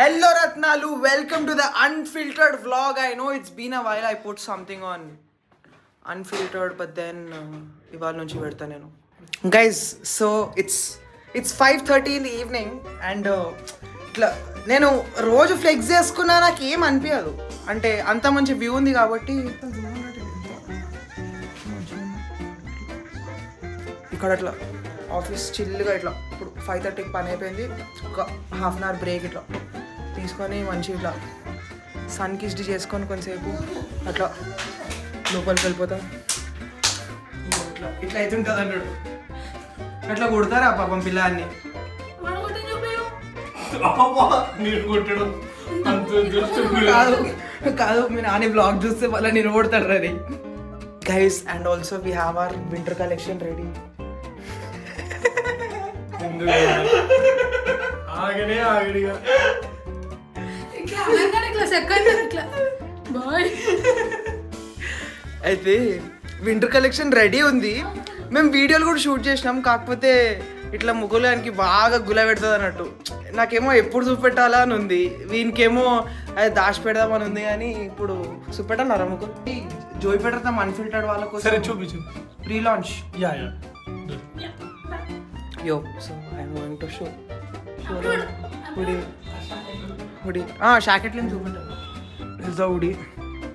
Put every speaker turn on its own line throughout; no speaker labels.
Hello Ratnalu, welcome to the unfiltered vlog. I know it's been a while. I put something on unfiltered, but then ఇవాళ నుంచి పెడతా నేను. Guys, so it's 5:30 in the evening and ఇట్లా నేను రోజు flex చేసుకున్నా నాకు ఏం అనిపించదు. అంటే అంత మంచి వ్యూ ఉంది కాబట్టి ఇక్కడ అట్లా ఆఫీస్ చిల్లుగా ఇట్లా ఇప్పుడు 5:30కి పని అయిపోయింది. ఒక హాఫ్ అన్ అవర్ బ్రేక్ ఇట్లా తీసుకొని మంచి ఇట్లా సన్ కిస్డ్ చేసుకొని కొంతసేపు అట్లా లోపలికి వెళ్ళిపోతాం. ఇట్లా ఇట్లా అవుతుంటుంది అన్నాడు. అట్లా కొడతారా పాపం పిల్లాన్ని. కాదు మీ నాని బ్లాగ్ చూస్తే మళ్ళీ నేను కొడతాడు ready guys. And also we have our winter collection ready. అయితే వింటర్ కలెక్షన్ రెడీ ఉంది. మేము వీడియోలు కూడా షూట్ చేసినాం. కాకపోతే ఇట్లా ముగ్గులానికి బాగా గుల పెడుతుంది అన్నట్టు. నాకేమో ఎప్పుడు చూపెట్టాలా అని ఉంది, వీనికేమో అది దాచి పెడదామని ఉంది. కానీ ఇప్పుడు చూపెట్టాను ముగ్గు జోయి పెడతాం అన్ఫిల్టర్డ్ వాళ్ళ కోసం
చూపించు
pre launch.
Yo,
so I'm going to show hoodie. Shacket link చూపెట్టాను. This is the hoodie.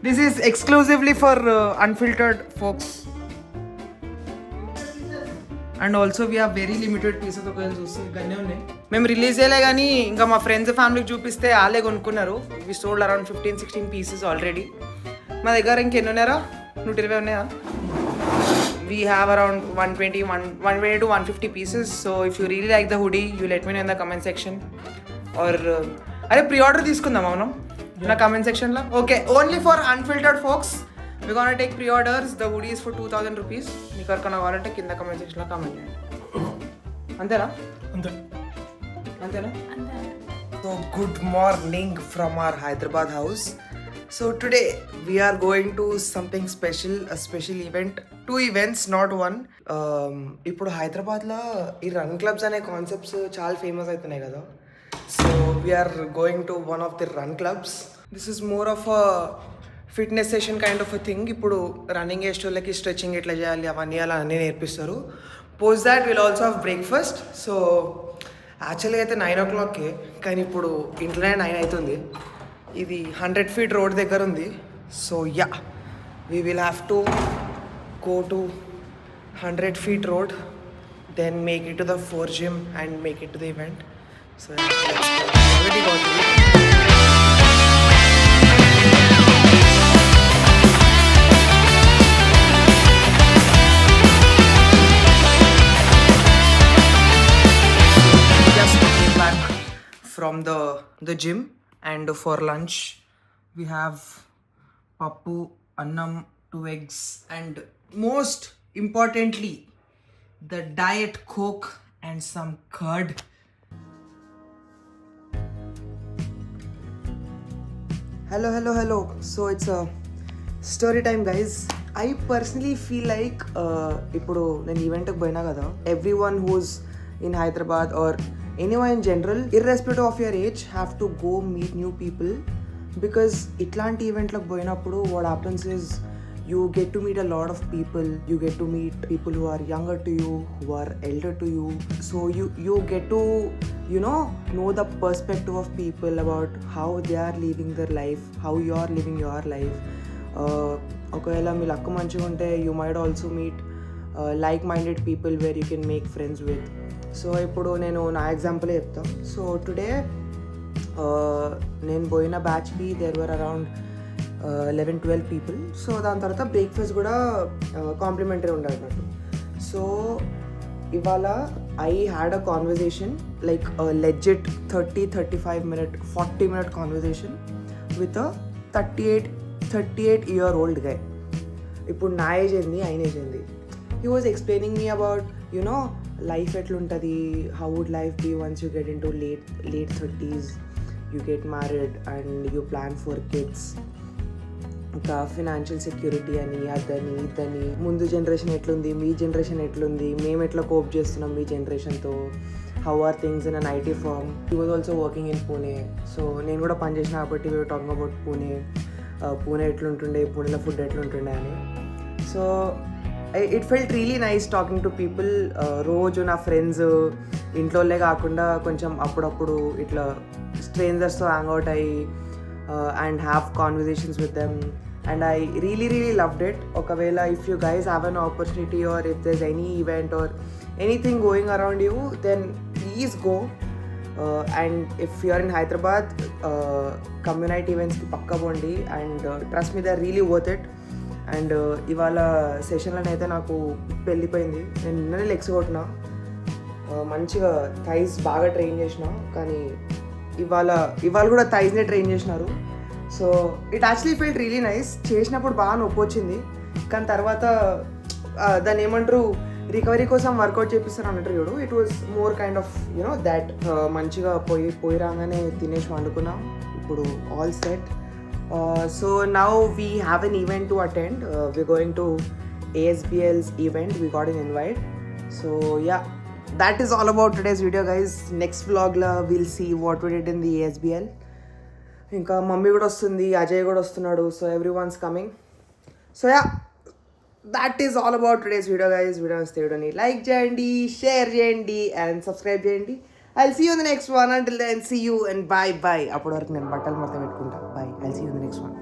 This is exclusively for unfiltered folks. And also we have very limited pieces. ఒకవేళ చూస్తే ఇవన్నీ ఉన్నాయి. మేము రిలీజ్ చేయలే కానీ ఇంకా మా ఫ్రెండ్స్ ఫ్యామిలీకి చూపిస్తే వాళ్ళే కొనుక్కున్నారు. We sold around 15-16 pieces already. మా దగ్గర ఇంకెన్ని ఉన్నారా? 120 ఉన్నాయా? We have around 120 to 150 pieces. So if you really like the hoodie, you let me know in the comment section. Or అరే ప్రీ ఆర్డర్ తీసుకుందాం అవును నా కమెంట్ సెక్షన్లో. Okay, only for unfiltered folks we're gonna take pre-orders. The hoodie is for 2000 rupees. మీకు ఎవరికైనా కావాలంటే కింద comment సెక్షన్లో కామెంట్ చేయండి. అంతేనా? అంతేనా? So good morning from our Hyderabad house. So today we are going to something special, a special event. 2 events, not one. ఇప్పుడు హైదరాబాద్లో ఈ రన్ క్లబ్స్ అనే కాన్సెప్ట్స్ చాలా ఫేమస్ అవుతున్నాయి కదా. So we're going to one of the run clubs. This is more of a fitness session kind of a thing. ఇప్పుడు running వేసేటోళ్ళకి stretching ఎట్లా చేయాలి అవన్నీ అలా అన్నీ నేర్పిస్తారు. Post that will also have breakfast. So యాక్చువల్గా అయితే 9 o'clockకే, కానీ ఇప్పుడు ఇంట్లోనే 9 అవుతుంది. ఇది 100 feet రోడ్ దగ్గర ఉంది. So yeah, we will have to go to 100 feet road, then make it to the 4 gym and make it to the event. So already got it. Just came back from the gym, and for lunch we have pappu, annam, 2 eggs, and most importantly the diet coke and some curd. Hello. So it's a story time guys. I personally feel like ఇప్పుడు నేను ఈవెంట్కి పోయినా కదా, everyone who's in Hyderabad or anyone in general, irrespective of your age, have to go meet new people. Because ఇట్లాంటి ఈవెంట్లకు పోయినప్పుడు what happens is you get to meet a lot of people. You get to meet people who are younger to you, who are elder to you. So you get to know the perspective of people about how they are living their life, how you are living your life. ఒకవేళ మీ luck మంచిగా ఉంటే you might also meet like-minded people where you can make friends with. So ఇప్పుడు నేను నా ఎగ్జాంపులే చెప్తాను. So today నేను పోయిన బ్యాచ్కి there were around 11-12 people. So దాని తర్వాత బ్రేక్ఫాస్ట్ కూడా కాంప్లిమెంటరీ ఉండాలి అన్నట్టు. సో ఇవాళ I had a conversation like legit 30-35 minute 40 minute conversation with a 38-year-old guy. ఇప్పుడు నా ఏజ్ ఏంది, ఆయన ఏజ్ ఏంది. He was explaining me about life ఎట్లుంటుంది, how would life be once you get into late 30s, you get married and you plan for kids. ఇంకా financial security అని అదని ఇదని, ముందు జనరేషన్ ఎట్లుంది, మీ జనరేషన్ ఎట్లుంది, మేము ఎట్లా కోప్ చేస్తున్నాం మీ జనరేషన్తో, how are things in an IT firm. He was also working in Pune. So నేను కూడా పనిచేసిన కాబట్టి we were talking about Pune ఎట్లుంటుండే, పూణేలో ఫుడ్ ఎట్లుంటుండే అని. So it felt really nice talking to people. రోజు నా ఫ్రెండ్స్ ఇంట్లోనే కాకుండా కొంచెం అప్పుడప్పుడు ఇట్లా స్ట్రేంజర్స్తో హ్యాంగ్అవుట్ అయ్యి and have conversations with them. And I really loved it. ఒకవేళ if you guys have an opportunity or if there is any event or anything going around you, then please go. And if you are in Hyderabad, community ఈవెంట్స్కి పక్కా పోండి. And trust me, they are really worth it. And ఇవాళ సెషన్లోనైతే నాకు వెళ్ళిపోయింది. నేను నిన్ననే legs కొట్టిన, మంచిగా థైస్ బాగా ట్రైన్ చేసిన. కానీ ఇవాళ కూడా థైస్నే ట్రైన్ చేసినారు. So it actually felt really nice. చేసినప్పుడు బాగా నొప్పి వచ్చింది, కానీ తర్వాత దాన్ని ఏమంటారు, రికవరీ కోసం వర్కౌట్ చేపిస్తారు అన్నట్టు చూడు. It was more kind of you know that. మంచిగా పోయి రాగానే తినేసి వండుకున్నాం. ఇప్పుడు all set. So now we have an event to attend. We're going to ASBL's event. We got an invite. So yeah, that is all about today's video, guys. Next vlog la we'll see what we did in the ASBL. Inka mummy kuda vastundi, Ajay kuda vastunadu, so everyone's coming. So yeah, that is all about today's video, guys. Video nasthe like cheyandi, share cheyandi and subscribe cheyandi. I'll see you in the next one. Until then, see you and bye. అప్పటి వరకు నేను బట్టలు మొత్తం పెట్టుకుంటా. Bye. I'll see you in the next one.